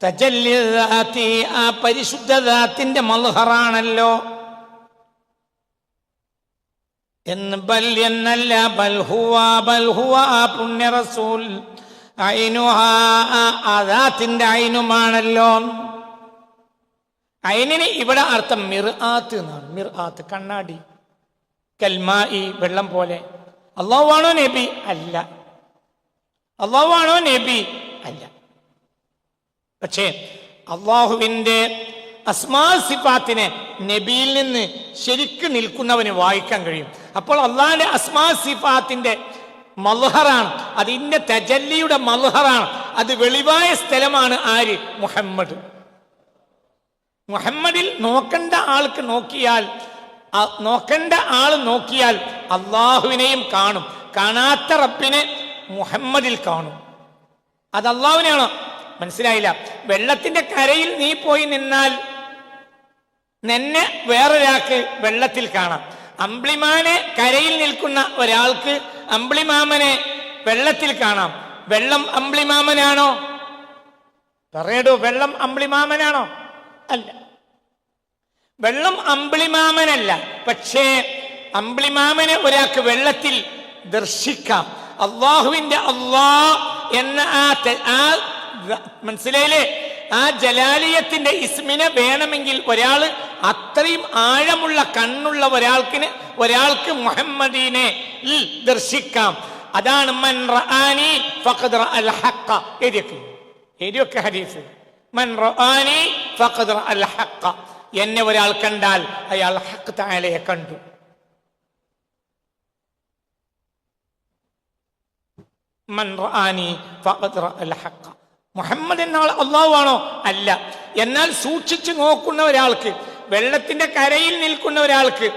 തജല്ലി ദാത്തി, ആ പരിശുദ്ധ ദാത്തിന്റെ മൽഹറാണല്ലോ എന്ന്. ബൽ എന്നല്ല, ബൽഹുവ ആ പുണ്യ റസൂൽ ഐനുഹാ, ആ ദാത്തിന്റെ ഐനുമാണല്ലോ. ഐനിന് ഇവിടെ അർത്ഥം മിർആത്ത് എന്നാണ്. മിർആത്ത് കണ്ണാടി. കൽമായി വെള്ളം പോലെ. അല്ലാഹുവാണോ നബി? അല്ല. അല്ലാഹുവാണോ നബി? അല്ല. പക്ഷേ അള്ളാഹുവിന്റെ അസ്മാ സിഫാത്തിനെ നബിയിൽ നിന്ന് ശരിക്ക് നിൽക്കുന്നവന് വായിക്കാൻ കഴിയും. അപ്പോൾ അള്ളാഹിന്റെ അസ്മാ സിഫാത്തിന്റെ മൽഹറാണ്, അതിന്റെ തജല്ലിയുടെ മൽഹറാണ്. അത് വെളിവായ സ്ഥലമാണ് ആര്? മുഹമ്മദ്. മുഹമ്മദിൽ നോക്കേണ്ട ആൾക്ക് നോക്കിയാൽ, നോക്കേണ്ട ആൾ നോക്കിയാൽ അള്ളാഹുവിനെയും കാണും. കാണാത്ത റബ്ബിനെ മുഹമ്മദിൽ കാണും. അത് അള്ളാഹുവിനെയാണോ? മനസ്സിലായില്ല. വെള്ളത്തിന്റെ കരയിൽ നീ പോയി നിന്നാൽ നിന്നെ വേറൊരാൾക്ക് വെള്ളത്തിൽ കാണാം. അമ്പിളിമാനെ കരയിൽ നിൽക്കുന്ന ഒരാൾക്ക് അമ്പിളിമാമനെ വെള്ളത്തിൽ കാണാം. വെള്ളം അമ്പിളിമാമനാണോ? പറയടോ, വെള്ളം അമ്പിളിമാമനാണോ? അല്ല, വെള്ളം അമ്പിളിമാമനല്ല. പക്ഷേ അമ്പിളിമാമനെ ഒരാൾക്ക് വെള്ളത്തിൽ ദർശിക്കാം. അള്ളാഹുവിന്റെ അള്ളാഹ് എന്ന ആ മനസ്സിലായില്ലേ? ആ ജലാലിയത്തിന്റെ ഇസ്മിനെ വേണമെങ്കിൽ ഒരാൾ അത്രയും ആഴമുള്ള കണ്ണുള്ള ഒരാൾക്ക് മുഹമ്മദീനെ ദർശിക്കാം. അതാണ് മൻ റആനി ഫഖദ് റഅൽ ഹഖ. എരിയൊക്കെ ഹദീസ്. മൻ റആനി ഫഖദ് റഅൽ ഹഖ. എന്നെ ഒരാൾ കണ്ടാൽ അയാൾ ഹഖ് തആലയെ കണ്ടു. മൻ റആനി ഫഖദ് റഅൽ ഹഖ. മുഹമ്മദ് എന്നാൾ അള്ളാഹു ആണോ? അല്ല. എന്നാൽ സൂക്ഷിച്ചു നോക്കുന്ന ഒരാൾക്ക്, വെള്ളത്തിന്റെ കരയിൽ നിൽക്കുന്ന ഒരാൾക്ക്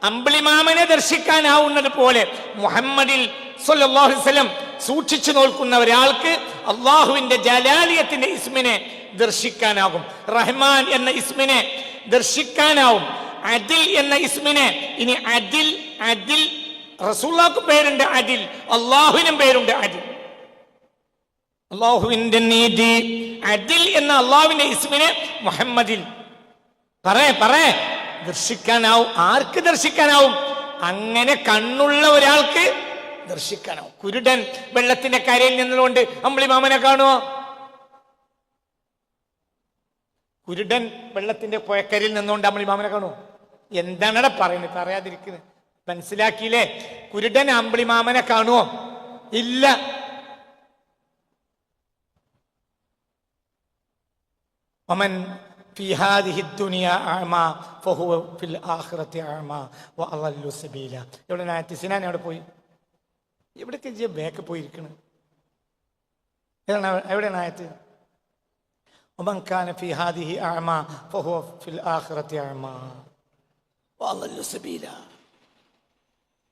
അമ്പിളിമാമനെ ദർശിക്കാനാവുന്നത് പോലെ മുഹമ്മദിൽ സ്വല്ലല്ലാഹു അലൈഹി വസല്ലം സൂക്ഷിച്ചു നോക്കുന്ന ഒരാൾക്ക് അള്ളാഹുവിന്റെ ജലാലിയത്തിന്റെ ഇസ്മിനെ ദർശിക്കാനാകും. റഹ്മാൻ എന്ന ഇസ്മിനെ ദർശിക്കാനാവും. അദിൽ എന്ന ഇസ്മിനെ, ഇനി അദിൽ റസൂലുള്ളാഹിക്ക് പേരുണ്ട് അദിൽ, അള്ളാഹുവിനും പേരുണ്ട് അദിൽ. അള്ളാഹുവിന്റെ നീതി അദിൽ എന്ന അള്ളാഹുവിന്റെ ഇസ്മിനെ മുഹമ്മദിൽ പറയേ ദർശിക്കാനാവും. ആർക്ക് ദർശിക്കാനാവും? അങ്ങനെ കണ്ണുള്ള ഒരാൾക്ക് ദർശിക്കാനാവും. കുരുടൻ വെള്ളത്തിന്റെ കരയിൽ നിന്നുകൊണ്ട് അമ്പിളിമാമനെ കാണുമോ? കുരുടൻ വെള്ളത്തിന്റെ പുഴക്കരയിൽ നിന്നുകൊണ്ട് അമ്പിളിമാമനെ കാണുമോ? എന്താണ് പറയുന്നത്? പറയാതിരിക്കുന്നത് മനസ്സിലാക്കിയില്ലേ? കുരുടൻ അമ്പിളിമാമനെ കാണുമോ? ഇല്ല. ومن في هذه الدنيا أعمى فهو في الآخرة أعمى وأضل سبيلا. എവിടെ ആയത്ത്? സിനാൻ എവിടെ പോയി? എവിടേക്ക് ബാക്ക് പോയിരിക്കണം? എവിടെയാണ് ആയത്ത്? ومن كان في هذه أعمى فهو في الآخرة أعمى وأضل سبيلا.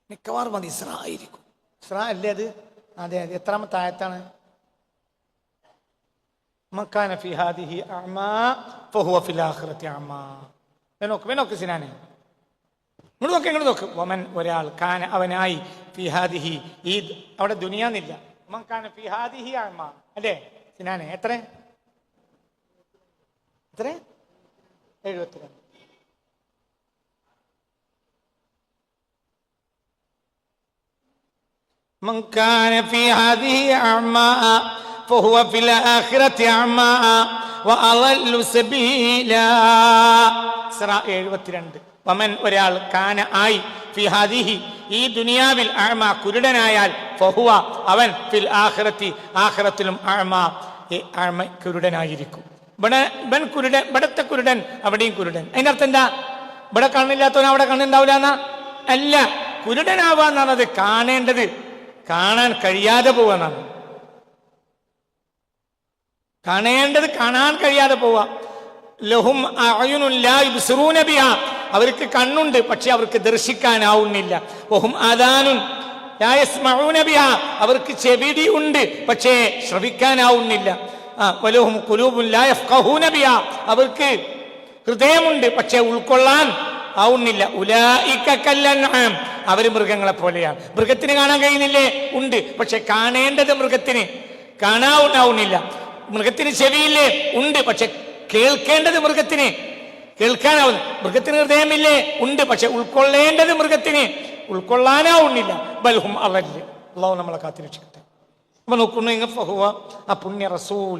മിക്കവാറും അത് ഇസ്രാ ആയിരിക്കും. ഇസ്രാ അല്ലേ അത്? അതെ. എത്രാമത്തെ ആയത്താണ്? മക്കാന ഫി ഹാദിഹി അഅ്മാ ഫഹുവ ഫിൽ ആഖിറതി അഅ്മാ. നോക്ക് സിനാനെ, ഇങ്ങോട്ട് നോക്ക്. വമൻ ഒരാൾ, കാന അവനായി, ഫി ഹാദിഹി ഈ അവിടെ ദുനിയാന്നില്ല. മൻ കാന ഫി ഹാദിഹി അഅ്മാ അല്ലേ സിനാനെ? എത്ര 72. മൻ കാന ഫി ഹാദിഹി അഅ്മാ فهو في الآخرة أعمى وأضل سبيلا. സൂറ 72. വമൻ ഒരാൾ, കാന ആയി, ഫി ഹാദിഹി ഈ ദുനിയാവിൽ അഅ്മാ കുരുടനായാൽ, ഫഹുവ അവൻ, ഫിൽ ആഖിറത്തി ആഖിറത്തിലും അഅ്മാ കുരുടനായിരിക്കും. ഇവൻ കുരുടൻ, ഇവിടത്തെ കുരുടൻ അവിടെയും കുരുടൻ. അതിന്റെ അർത്ഥം എന്താ? ഇവിടെ കണ്ണില്ലാത്തവൻ അവിടെ കണ്ണുണ്ടാവില്ല എന്നാ? അല്ല, കുരുടനാവാന്നാണത്. കാണേണ്ടത് കാണാൻ കഴിയാതെ പോവാന്നാണ്. കാണേണ്ടത് കാണാൻ കഴിയാതെ പോവാ. ലഹും അഅ്യുനുൻ ലാ യുബ്സിറൂന ബിഹാ, അവർക്ക് കണ്ണുണ്ട് പക്ഷെ അവർക്ക് ദർശിക്കാനാവുന്നില്ല. വഹും ആദാനുൻ ലാ യസ്മഊന ബിഹാ, അവർക്ക് ചെവിടി ഉണ്ട് പക്ഷേ ശ്രവിക്കാനാവുന്നില്ല. വലഹും ഖുലൂബുൻ ലാ യഫ്ഖഹൂന ബിഹാ, അവർക്ക് ഹൃദയമുണ്ട് പക്ഷെ ഉൾക്കൊള്ളാൻ ആവുന്നില്ല. ഉലൈക കല്ലൻആം, അവർ മൃഗങ്ങളെ പോലെയാണ്. മൃഗത്തിന് കാണാൻ കഴിയുന്നില്ലേ? ഉണ്ട്, പക്ഷെ കാണേണ്ടത് മൃഗത്തിന് കാണാവുന്നില്ല. മൃഗത്തിന് ചെവിയില്ലേ? ഉണ്ട്, പക്ഷെ കേൾക്കേണ്ടത് മൃഗത്തിന് കേൾക്കാനാവുന്ന. മൃഗത്തിന് ഹൃദയമില്ലേ? ഉണ്ട്, പക്ഷെ ഉൾക്കൊള്ളേണ്ടത് മൃഗത്തിന് ഉൾക്കൊള്ളാനാവുന്നില്ല. ബൽഹും അവല്ല്. അള്ളാഹു നമ്മളെ കാത്തിരക്ഷിക്കട്ടെ. അപ്പൊ നോക്കുന്നു, ഫഹുവ ആ പുണ്യ റസൂൽ